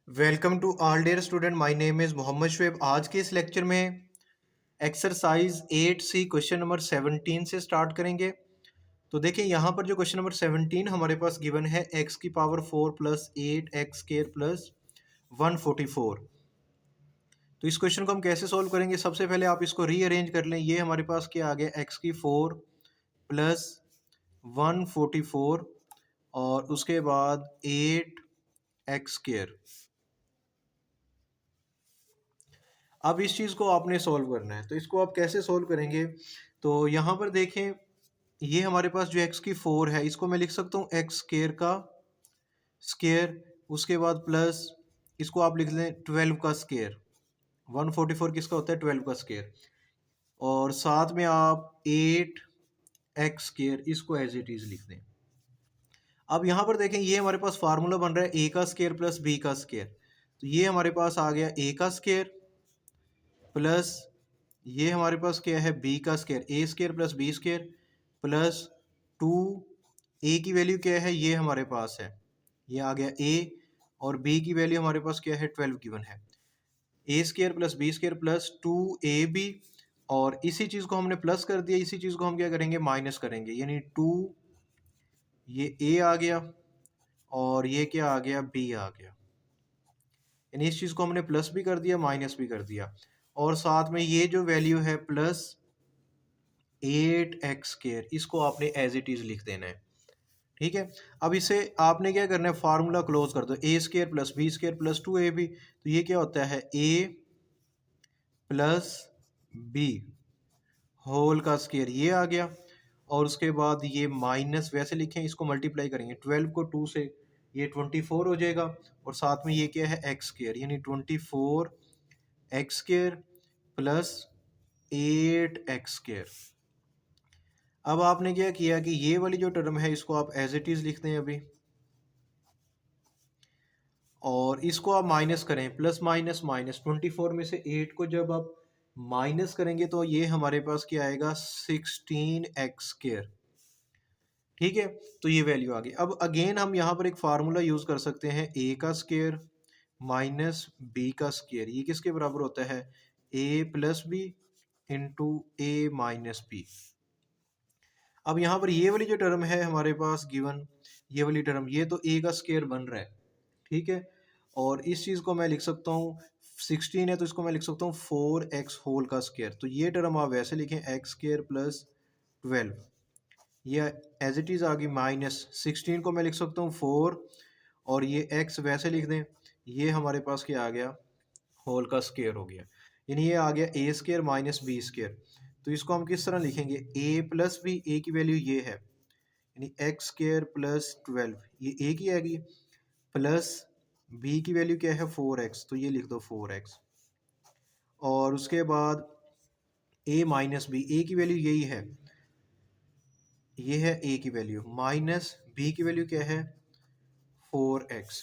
Welcome to all dear student, my name is Mohammad Shoaib. आज के इस लेक्चर में एक्सरसाइज 8C क्वेश्चन नंबर 17 से स्टार्ट करेंगे। तो देखिए यहाँ पर जो क्वेश्चन नंबर 17 हमारे पास गिवन है x की power 4 plus 8x square plus 144। तो इस क्वेश्चन को हम कैसे सॉल्व करेंगे? सबसे पहले आप इसको रीअरेंज कर लें। ये हमारे पास क्या आ गया, x की 4 प्लस 144 और उसके बाद 8x स्क्वायर। अब इस चीज़ को आपने सॉल्व करना है, तो इसको आप कैसे सॉल्व करेंगे? तो यहाँ पर देखें, ये हमारे पास जो x की 4 है इसको मैं लिख सकता हूँ x स्क्वायर का स्क्वायर, उसके बाद प्लस इसको आप लिख लें 12 का स्क्वायर। 144 किसका होता है? 12 का स्क्वायर। और साथ में आप 8x स्क्वायर इसको एज इट इज़ लिख दें। अब यहाँ पर देखें, ये हमारे पास फार्मूला बन रहा है a का स्क्वायर प्लस b का स्क्वायर। तो ये हमारे पास आ गया a का स्क्वायर प्लस ये हमारे पास क्या है, बी का square, A square plus B square plus 2। A की वैल्यू क्या है, ये हमारे पास है, ये आ गया ए। और बी की वैल्यू हमारे पास क्या है, 12 गिवन है। A square plus B square plus 2ab। और इसी चीज़ को हमने प्लस कर दिया, इसी चीज़ को हम क्या करेंगे, माइनस करेंगे, यानी 2, ये ए आ गया और ये क्या आ गया, बी आ गया। यानी इस चीज़ को हमने प्लस भी कर दिया, माइनस भी कर दिया। और साथ में ये जो वैल्यू है प्लस 8x स्क्वायर, इसको आपने एज इट इज़ लिख देना है। ठीक है, अब इसे आपने क्या करना है, फार्मूला क्लोज कर दो, A square plus B square plus 2ab। तो ये क्या होता है, a प्लस बी होल का स्क्वायर, ये आ गया। और उसके बाद ये माइनस, वैसे लिखें, इसको मल्टीप्लाई करेंगे 12 को 2 से, ये 24 हो जाएगा। और साथ में ये क्या है, एक्स स्क्वायर, यानी 24x square plus 8x square. अब आपने क्या किया कि ये वाली जो टर्म है इसको आप एज इट इज़ लिख दें अभी, और इसको आप माइनस करें, प्लस माइनस माइनस, 24 में से 8 को जब आप माइनस करेंगे तो ये हमारे पास क्या आएगा, 16x स्क्वायर। ठीक है, तो ये वैल्यू आ गई। अब अगेन हम यहाँ पर एक फार्मूला यूज़ कर सकते हैं, a का स्क्वायर माइनस b का स्क्वायर, ये किसके बराबर होता है, a plus b into a minus b. अब यहाँ पर ये वाली जो टर्म है हमारे पास गिवन, ये वाली टर्म, ये तो a का स्क्वायर बन रहा है। ठीक है, और इस चीज़ को मैं लिख सकता हूँ, 16 है तो इसको मैं लिख सकता हूँ 4x होल का स्क्वायर। तो ये टर्म आप वैसे लिखें, x स्क्वायर प्लस 12, ये एज इट इज़ आ गई, माइनस 16 को मैं लिख सकता हूँ 4, और ये x वैसे लिख दें, ये हमारे पास क्या आ गया, होल का स्क्वायर हो गया। यानी ये आ गया ए स्क्वायर माइनस बी स्क्वायर। तो इसको हम किस तरह लिखेंगे, a प्लस बी, ए की वैल्यू ये है, यानी एक्स स्क्वायर प्लस 12, ये ए की आएगी, प्लस बी की वैल्यू क्या है, 4x, तो ये लिख दो 4x। और उसके बाद a माइनस बी, ए की वैल्यू यही है, ये है a की वैल्यू, माइनस बी की वैल्यू क्या है, 4x।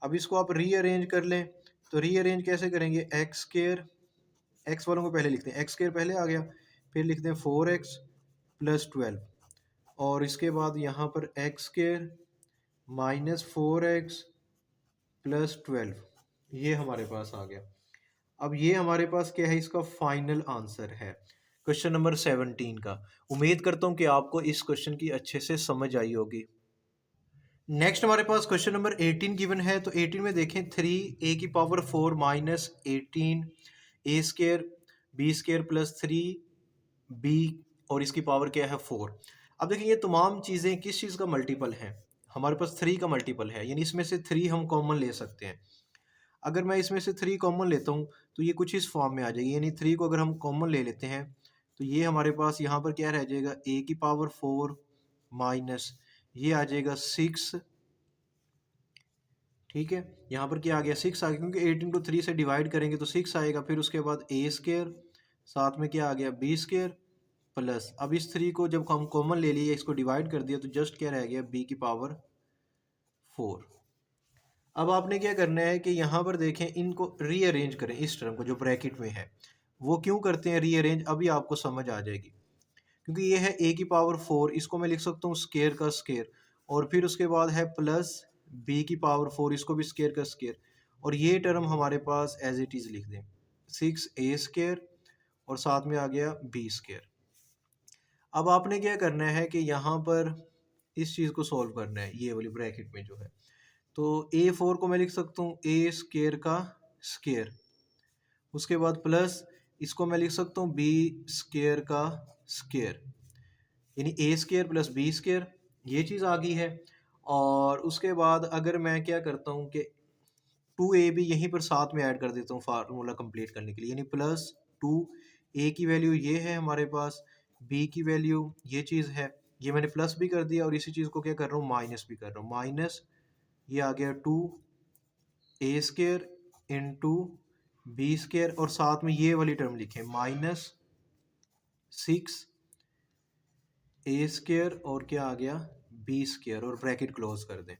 अब इसको आप रीअरेंज कर लें, तो रीअरेंज कैसे करेंगे, एक्स स्क्वायर, एक्स वालों को पहले लिखते हैं, एक्स स्क्वायर पहले आ गया, फिर लिखते हैं 4x प्लस 12, और इसके बाद यहाँ पर x square minus 4x plus 12, ये हमारे पास आ गया। अब ये हमारे पास क्या है, इसका फाइनल आंसर है क्वेश्चन नंबर 17 का। उम्मीद करता हूँ कि आपको इस क्वेश्चन की अच्छे से समझ आई होगी। नेक्स्ट हमारे पास क्वेश्चन नंबर 18 गिवन है। तो 18 में देखें, 3a की power 4 minus 18 A square B square plus 3b, और इसकी पावर क्या है, 4। अब देखिए, ये तमाम चीज़ें किस चीज़ का मल्टीपल है, हमारे पास 3 का मल्टीपल है, यानी इसमें से 3 हम कॉमन ले सकते हैं। अगर मैं इसमें से 3 कॉमन लेता हूँ तो ये कुछ इस फॉर्म में आ जाएगी, यानी 3 को अगर हम कॉमन ले लेते हैं तो ये हमारे पास यहाँ पर क्या रह जाएगा, a की पावर 4 माइनस ये आ जाएगा 6। ठीक है, यहाँ पर क्या आ गया, 6 आ गया, क्योंकि 8 इंटू 3 से डिवाइड करेंगे तो 6 आएगा। फिर उसके बाद a स्क्र, साथ में क्या आ गया, b स्क्र प्लस, अब इस 3 को जब हम कॉमन ले लिए, इसको डिवाइड कर दिया, तो जस्ट क्या रह गया, b की पावर 4। अब आपने क्या करना है कि यहाँ पर देखें, इनको रीअरेंज करें, इस टर्म को जो ब्रैकेट में है। वो क्यों करते हैं रीअरेंज, अभी आपको समझ आ जाएगी। क्योंकि ये है a की पावर 4, इसको मैं लिख सकता हूँ स्केयर का स्केयर, और फिर उसके बाद है प्लस b की पावर 4, इसको भी स्केयर का स्केयर, और ये टर्म हमारे पास एज इट इज़ लिख दें 6a² और साथ में आ गया b²। अब आपने क्या करना है कि यहाँ पर इस चीज़ को सॉल्व करना है, ये वाली ब्रैकेट में जो है। तो a4 को मैं लिख सकता हूँ a² का स्क्वायर, उसके बाद प्लस इसको मैं लिख सकता हूँ b² का स्क्वायर, यानी a² प्लस b², ये चीज़ आ गई है। और उसके बाद अगर मैं क्या करता हूँ कि 2ab यहीं पर साथ में ऐड कर देता हूँ फार्मूला कंप्लीट करने के लिए, यानी प्लस 2a की वैल्यू ये है हमारे पास, b की वैल्यू ये चीज़ है, ये मैंने प्लस भी कर दिया और इसी चीज़ को क्या कर रहा हूँ माइनस भी कर रहा हूँ, माइनस ये आ गया 2a² इंटू b² और साथ में ये वाली टर्म लिखें माइनस 6a² और क्या आ गया b² और ब्रैकेट क्लोज कर दें।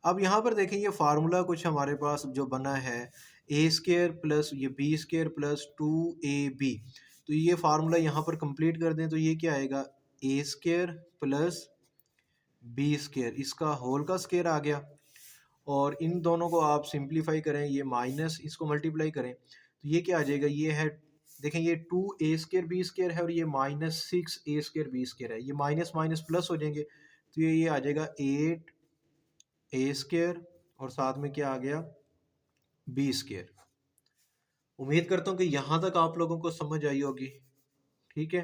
अब यहाँ पर देखें ये फार्मूला कुछ हमारे पास जो बना है a² प्लस ये b² प्लस 2ab, तो ये फार्मूला यहाँ पर कंप्लीट कर दें तो ये क्या आएगा a² प्लस b², इसका होल का स्क्वायर आ गया। और इन दोनों को आप सिंप्लीफाई करें, ये माइनस इसको मल्टीप्लाई करें तो ये क्या आ जाएगा, ये है देखें ये 2a² b² है और ये माइनस 6a² b² है, ये माइनस माइनस प्लस हो जाएंगे तो ये आ जाएगा 8a² और साथ में क्या आ गया b²। उम्मीद करता हूँ कि यहाँ तक आप लोगों को समझ आई होगी, ठीक है।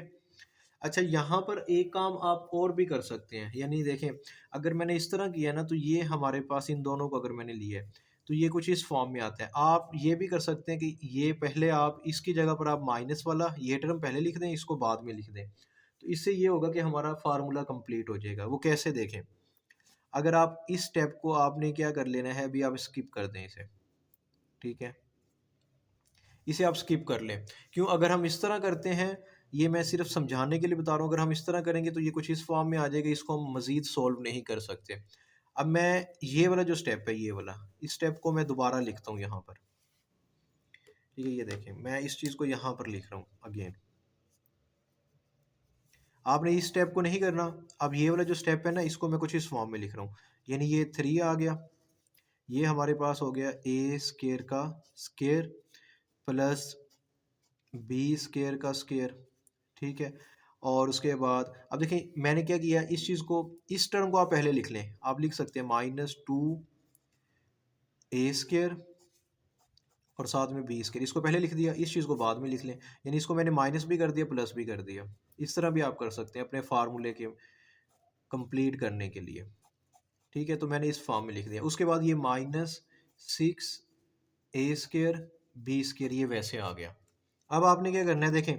अच्छा यहाँ पर एक काम आप और भी कर सकते हैं, यानी देखें अगर मैंने इस तरह किया ना तो ये हमारे पास इन दोनों को अगर मैंने लिया है तो ये कुछ इस फॉर्म में आता है। आप ये भी कर सकते हैं कि ये पहले आप इसकी जगह पर आप माइनस वाला ये टर्म पहले लिख दें, इसको बाद में लिख दें, तो इससे ये होगा कि हमारा फार्मूला कंप्लीट हो जाएगा। वो कैसे देखें, अगर आप इस स्टेप को आपने क्या कर लेना है, अभी आप स्किप कर दें इसे, ठीक है, इसे आप स्किप कर लें। क्यों, अगर हम इस तरह करते हैं, ये मैं सिर्फ समझाने के लिए बता रहा हूँ, अगर हम इस तरह करेंगे तो ये कुछ इस फॉर्म में आ जाएगा, इसको हम मज़ीद सॉल्व नहीं कर सकते। अब मैं ये वाला जो स्टेप है, ये वाला इस स्टेप को मैं दोबारा लिखता हूँ यहाँ पर, ठीक है। ये देखें मैं इस चीज़ को यहाँ पर लिख रहा हूँ अगेन, आपने इस स्टेप को नहीं करना। अब ये वाला जो स्टेप है ना, इसको मैं कुछ इस फॉर्म में लिख रहा हूँ, यानी ये 3 आ गया, ये हमारे पास हो गया a² का स्क्वायर प्लस b² का स्क्वायर, ठीक है। और उसके बाद अब देखें मैंने क्या किया, इस चीज़ को इस टर्म को आप पहले लिख लें, आप लिख सकते हैं माइनस 2a² और साथ में b², इसको पहले लिख दिया, इस चीज़ को बाद में लिख लें, यानी इसको मैंने माइनस भी कर दिया प्लस भी कर दिया। इस तरह भी आप कर सकते हैं अपने फार्मूले के कंप्लीट करने के लिए, ठीक है। तो मैंने इस फॉर्म में लिख दिया, उसके बाद ये माइनस 6a² b², ये वैसे आ गया। अब आपने क्या करना है, देखें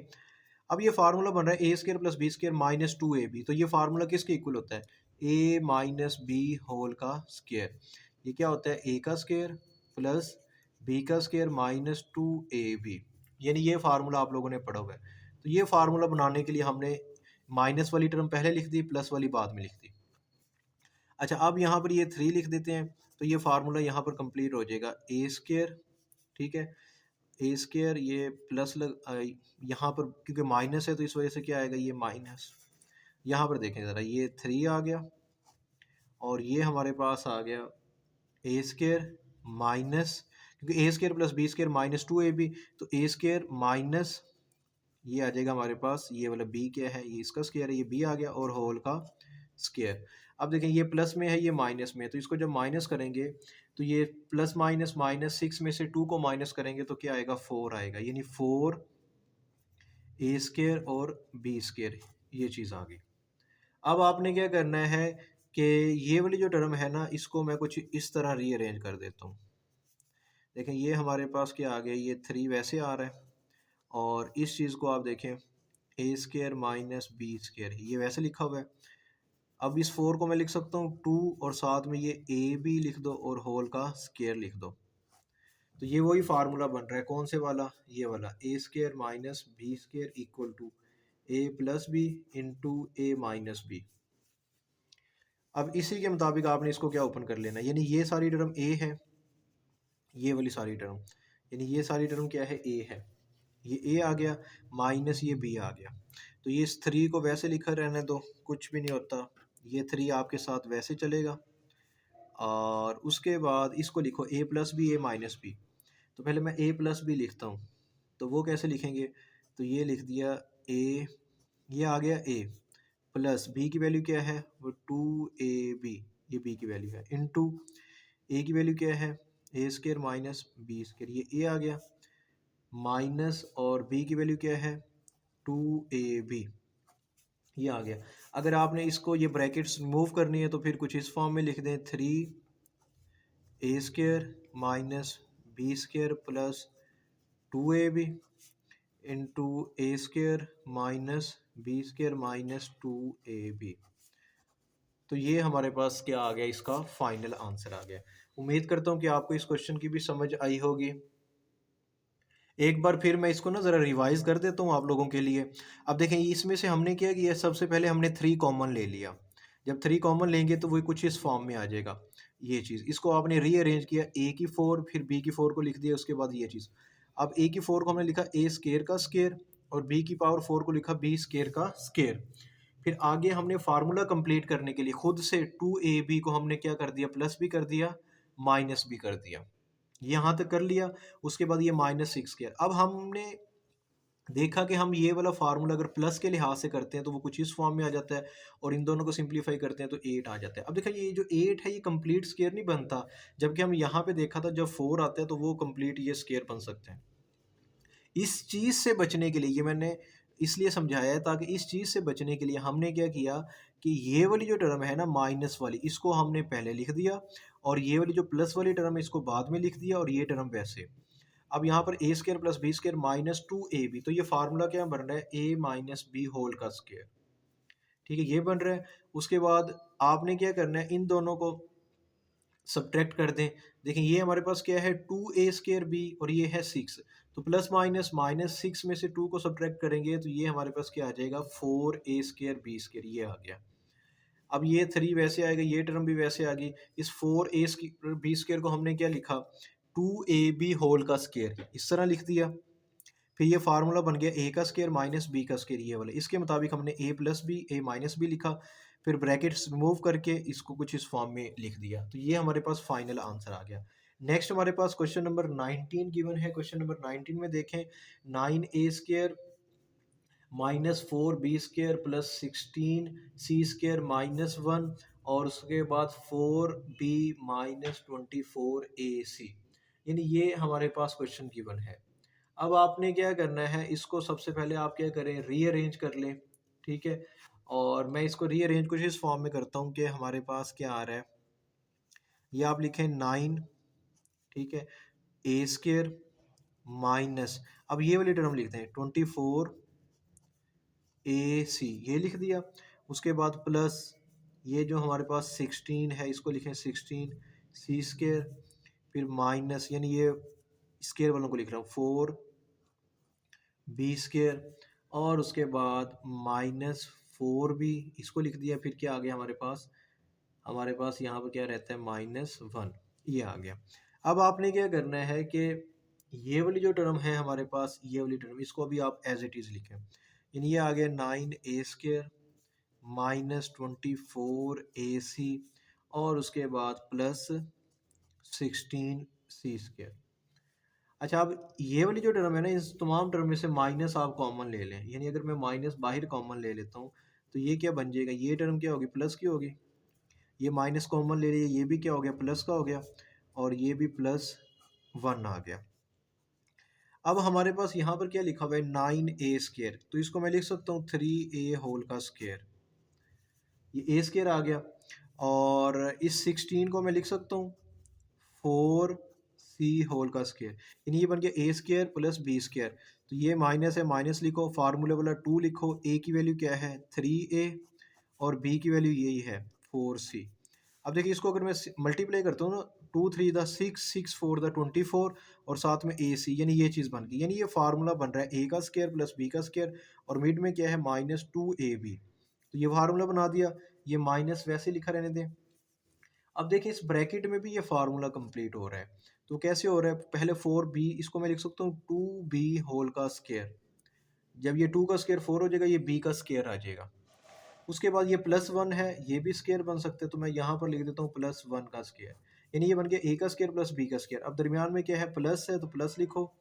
अब ये फार्मूला बन रहा है a² plus b² minus 2ab, तो ये फार्मूला किसके इक्वल होता है, a माइनस b होल का स्क्वायर। ये क्या होता है a का स्क्वायर प्लस b का स्क्वायर माइनस 2ab, यानी ये फार्मूला आप लोगों ने पढ़ा हुआ है। तो ये फार्मूला बनाने के लिए हमने माइनस वाली टर्म पहले लिख दी, प्लस वाली बाद में लिख दी। अच्छा अब यहाँ पर ये 3 लिख देते हैं, तो ये फार्मूला यहाँ पर कंप्लीट हो जाएगा a², ठीक है, a² ये प्लस यहाँ पर क्योंकि माइनस है तो इस वजह से क्या आएगा, ये माइनस, यहाँ पर देखें ज़रा ये 3 आ गया और ये हमारे पास आ गया a² माइनस, क्योंकि a² plus b² minus 2ab, तो a² माइनस ये आ जाएगा हमारे पास, ये वाला b क्या है, ये इसका स्क्वायर है, ये b आ गया और होल का स्क्वायर। अब देखें ये प्लस में है, ये माइनस में है, तो इसको जब माइनस करेंगे तो ये प्लस माइनस माइनस 6 में से 2 को माइनस करेंगे तो क्या आएगा 4 आएगा, यानी 4a² और b², ये चीज़ आ गई। अब आपने क्या करना है कि ये वाली जो टर्म है ना, इसको मैं कुछ इस तरह रीअरेंज कर देता हूँ। देखें ये हमारे पास क्या आ गया, ये 3 वैसे आ रहा है और इस चीज़ को आप देखें a² माइनस b², ये वैसे लिखा हुआ है। अब इस 4 को मैं लिख सकता हूँ 2 और साथ में ये ab लिख दो और होल का स्क्वायर लिख दो, तो ये वही फार्मूला बन रहा है, कौन से वाला, ये वाला a² minus b² equal to a plus b into a minus b. अब इसी के मुताबिक आपने इसको क्या ओपन कर लेना, यानी ये सारी टर्म a है, ये वाली सारी टर्म, यानी ये सारी टर्म क्या है a है, ये a आ गया माइनस ये b आ गया। तो ये इस 3 को वैसे लिखा रहने दो, कुछ भी नहीं होता, ये 3 आपके साथ वैसे चलेगा और उसके बाद इसको लिखो ए प्लस बी ए माइनस बी। तो पहले मैं ए प्लस बी लिखता हूँ, तो वो कैसे लिखेंगे, तो ये लिख दिया ए, ये आ गया ए प्लस बी की वैल्यू क्या है, वो 2ab, ये बी की वैल्यू है, इनटू ए की वैल्यू क्या है, a square minus B square, ये ए आ गया, माइनस और बी की वैल्यू क्या है 2ab, ये आ गया। अगर आपने इसको ये ब्रैकेट्स रिमूव करनी है तो फिर कुछ इस फॉर्म में लिख दें, 3a square minus B square plus 2ab into A square minus B square minus 2ab। तो ये हमारे पास क्या आ गया, इसका फाइनल आंसर आ गया। उम्मीद करता हूँ कि आपको इस क्वेश्चन की भी समझ आई होगी। एक बार फिर मैं इसको ना ज़रा रिवाइज कर देता हूँ आप लोगों के लिए। अब देखें इसमें से हमने क्या किया, सबसे पहले हमने 3 कॉमन ले लिया। जब 3 कॉमन लेंगे तो वो कुछ इस फॉर्म में आ जाएगा, ये चीज़। इसको आपने रीअरेंज किया, ए की 4 फिर बी की 4 को लिख दिया, उसके बाद ये चीज़। अब ए की 4 को हमने लिखा ए स्केयर का स्केयर और बी की पावर 4 को लिखा बी स्केयर का स्केयर। फिर आगे हमने फार्मूला कंप्लीट करने के लिए खुद से 2ab को हमने क्या कर दिया, प्लस भी कर दिया माइनस भी कर दिया, यहाँ तक कर लिया। उसके बाद ये -6 स्क्वायर। अब हमने देखा कि हम ये वाला फार्मूला अगर प्लस के लिहाज से करते हैं तो वो कुछ इस फॉर्म में आ जाता है, और इन दोनों को सिंपलीफाई करते हैं तो 8 आ जाता है। अब देखा ये जो 8 है ये कंप्लीट स्क्वायर नहीं बनता, जबकि हम यहाँ पे देखा था जब 4 आता है तो वो कंप्लीट ये स्क्वायर बन सकते हैं। इस चीज़ से बचने के लिए ये मैंने इसलिए समझाया है, ताकि इस चीज़ से बचने के लिए हमने क्या किया कि ये वाली जो टर्म है ना माइनस वाली, इसको हमने पहले लिख दिया, और ये वाली जो प्लस वाली टर्म है इसको बाद में लिख दिया, और ये टर्म वैसे। अब यहाँ पर A square plus B square minus 2ab, तो ये फार्मूला क्या बन रहा है, ए माइनस बी होल का स्केयर। ठीक है, ये बन रहा है। उसके बाद आपने क्या करना है, इन दोनों को सब्ट्रैक्ट कर दें। देखें ये हमारे पास क्या है 2a स्केयर बी और ये है 6, तो प्लस माइनस -6 में से 2 को सब्ट्रैक्ट करेंगे तो ये हमारे पास क्या आ जाएगा 4a स्केयर बी स्केयर, ये आ गया। अब ये 3 वैसे आएगा, ये टर्म भी वैसे आ गई। इस 4a बी स्केयर को हमने क्या लिखा, 2ab होल का स्केयर, इस तरह लिख दिया। फिर ये फार्मूला बन गया ए का स्केयर माइनस बी का स्केयर, ये वाला। इसके मुताबिक हमने ए प्लस बी ए माइनस बी लिखा, फिर ब्रैकेट्स रिमूव करके इसको कुछ इस फॉर्म में लिख दिया, तो ये हमारे पास फाइनल आंसर आ गया। नेक्स्ट हमारे पास क्वेश्चन नंबर 19 गिवन है। क्वेश्चन नंबर 19 में देखें, 9a square minus 4b square plus 16c square minus 1, और उसके बाद 4b माइनस 24ac, यानी ये हमारे पास क्वेश्चन गिवन है। अब आपने क्या करना है, इसको सबसे पहले आप क्या करें, रीअरेंज कर लें। ठीक है, और मैं इसको रीअरेंज कुछ इस फॉर्म में करता हूँ कि हमारे पास क्या आ रहा है, ये आप लिखें 9, ठीक है, ए स्केयर माइनस, अब ये वाली टर्म लिखते हैं 24ac, ये लिख दिया। उसके बाद प्लस ये जो हमारे पास 16 है इसको लिखें 16c स्केयर, फिर माइनस यानी ये स्केयर वालों को लिख रहा हूँ 4b स्केयर, और उसके बाद -4b इसको लिख दिया। फिर क्या आ गया हमारे पास यहाँ पर क्या रहता है -1, ये आ गया। अब आपने क्या करना है कि ये वाली जो टर्म है हमारे पास, ये वाली टर्म इसको भी आप एज इट इज़ लिखें, यानी ये आ गया 9a स्केयर माइनस 24ac, और उसके बाद प्लस 16c स्केयर। अच्छा, अब ये वाली जो टर्म है ना, इस तमाम टर्म में से माइनस आप कॉमन ले लें, यानी अगर मैं माइनस बाहर कॉमन ले लेता हूँ तो ये क्या बन जाएगा, ये टर्म क्या होगी, प्लस की होगी। ये माइनस कॉमन ले लिए, ये भी क्या हो गया, प्लस का हो गया, और ये भी +1 आ गया। अब हमारे पास यहाँ पर क्या लिखा हुआ है 9a स्केयर, तो इसको मैं लिख सकता हूँ 3a होल का स्केयर, ये a स्केयर आ गया। और इस 16 को मैं लिख सकता हूँ 4c होल का स्केयर, यानी ये बन गया a square plus b square. तो ये माइनस है, माइनस लिखो, फार्मूले वाला 2 लिखो, a की वैल्यू क्या है 3a और b की वैल्यू यही है 4c। अब देखिए इसको अगर मैं मल्टीप्लाई करता हूँ ना, 2 3 द 6 6 4 द 24, और साथ में ए सी, यानी ये चीज़ बन गई। यानी ये फार्मूला बन रहा है ए का स्केयर प्लस बी का स्केयर, और मिड में क्या है -2ab, तो ये फार्मूला बना दिया। ये माइनस वैसे लिखा रहने दें। अब देखिए इस ब्रैकेट में भी ये फार्मूला कंप्लीट हो रहा है, तो कैसे हो रहा है, पहले 4b इसको मैं लिख सकता हूँ 2b होल का स्केयर, जब ये 2 का स्केयर 4 हो जाएगा, ये b का स्केयर आ जाएगा। उसके बाद ये +1 है, ये भी स्क्वायर बन सकते हैं, तो मैं यहाँ पर लिख देता हूँ +1 का स्क्वायर, यानी ये बन गया a का स्क्वायर प्लस b का स्क्वायर। अब दरमियान में क्या है, प्लस है तो प्लस लिखो।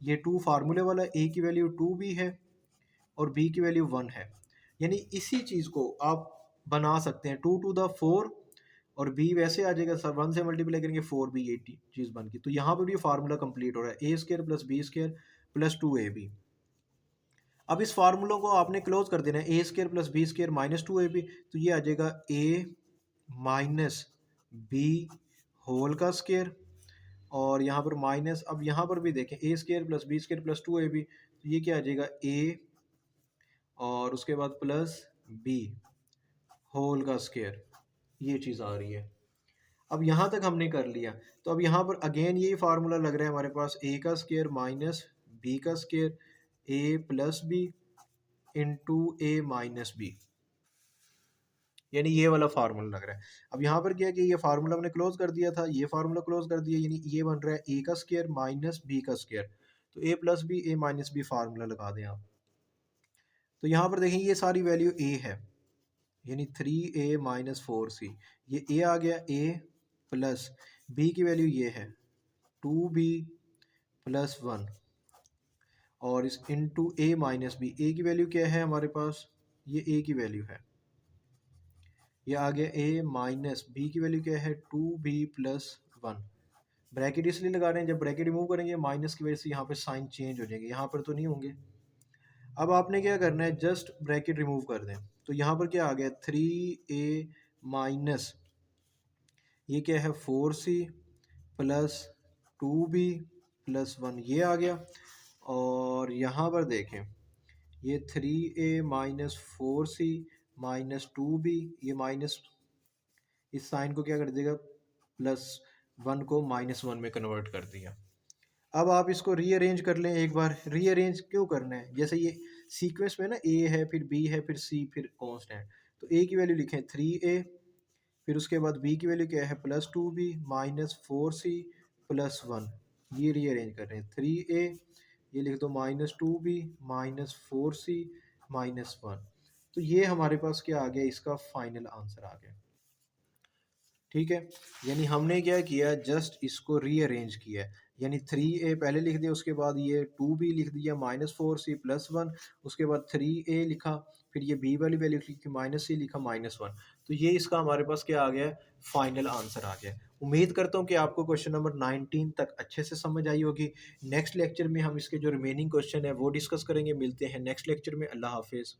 ये 2 फार्मूले वाला, a की वैल्यू 2 भी है और b की वैल्यू 1 है, यानी इसी चीज़ को आप बना सकते हैं 2 टू द 4 और b वैसे आ जाएगा सर, 1 से मल्टीप्लाई करेंगे 4b, 80 चीज़ बन गई। तो यहाँ पर भी फार्मूला कंप्लीट हो रहा है, a square plus b square plus 2ab। अब इस फार्मूलों को आपने क्लोज कर देना है, a square plus B square minus 2ab, तो ये आ जाएगा a माइनस बी होल का स्केयर, और यहाँ पर माइनस, अब यहाँ पर भी देखें a square plus B square plus 2ab, तो ये क्या आ जाएगा a और उसके बाद प्लस b होल का स्केयर, ये चीज़ आ रही है। अब यहाँ तक हमने कर लिया, तो अब यहाँ पर अगेन यही फार्मूला लग रहा है हमारे पास, a का स्केयर माइनस b का square a plus b into a minus b, यानी ये वाला फार्मूला लग रहा है। अब यहाँ पर क्या है कि ये फार्मूला हमने क्लोज कर दिया था, ये फार्मूला क्लोज कर दिया, यानी ये बन रहा है ए का स्क्वायर माइनस बी का स्क्वायर, तो ए प्लस बी ए माइनस बी फार्मूला लगा दें आप। तो यहाँ पर देखें ये सारी वैल्यू ए है, यानी 3a माइनस 4c, ये ए आ गया, ए प्लस बी की वैल्यू ये है 2b प्लस 1, और इस इंटू ए माइनस बी, ए की वैल्यू क्या है हमारे पास, ये ए की वैल्यू है, ये आ गया a माइनस बी की वैल्यू क्या है 2b प्लस 1। ब्रैकेट इसलिए लगा रहे हैं, जब ब्रैकेट रिमूव करेंगे माइनस की वजह से यहाँ पे साइन चेंज हो जाएंगे, यहाँ पर तो नहीं होंगे। अब आपने क्या करना है, जस्ट ब्रैकेट रिमूव कर दें, तो यहाँ पर क्या आ गया 3a माइनस ये क्या है 4c प्लस 2b प्लस 1, ये आ गया। और यहाँ पर देखें ये 3a minus 4c minus 2b, ये माइनस इस साइन को क्या कर देगा, +1 को -1 में कन्वर्ट कर दिया। अब आप इसको रीअरेंज कर लें एक बार। रीअरेंज क्यों करना है, जैसे ये सीक्वेंस में ना a है फिर b है फिर c फिर कांस्टेंट, तो a की वैल्यू लिखें 3a, फिर उसके बाद b की वैल्यू क्या है +2b माइनस 4c प्लस 1, ये रीअरेंज कर रहे हैं 3a, ये लिख दो -2b माइनस 4c माइनस 1, तो ये हमारे पास क्या आ गया, इसका फाइनल आंसर आ गया। ठीक है, यानी हमने क्या किया, जस्ट इसको रीअरेंज किया, यानी 3a पहले लिख दिया, उसके बाद ये 2b लिख दिया -4c प्लस 1, उसके बाद 3a लिखा, फिर ये b वाली वैल्यू लिखी -c लिखा -1, तो ये इसका हमारे पास क्या आ गया, फाइनल आंसर आ गया। उम्मीद करता हूँ कि आपको क्वेश्चन नंबर 19 तक अच्छे से समझ आई होगी। नेक्स्ट लेक्चर में हम इसके जो रिमेनिंग क्वेश्चन है वो डिस्कस करेंगे। मिलते हैं नेक्स्ट लेक्चर में। अल्लाह हाफिज़।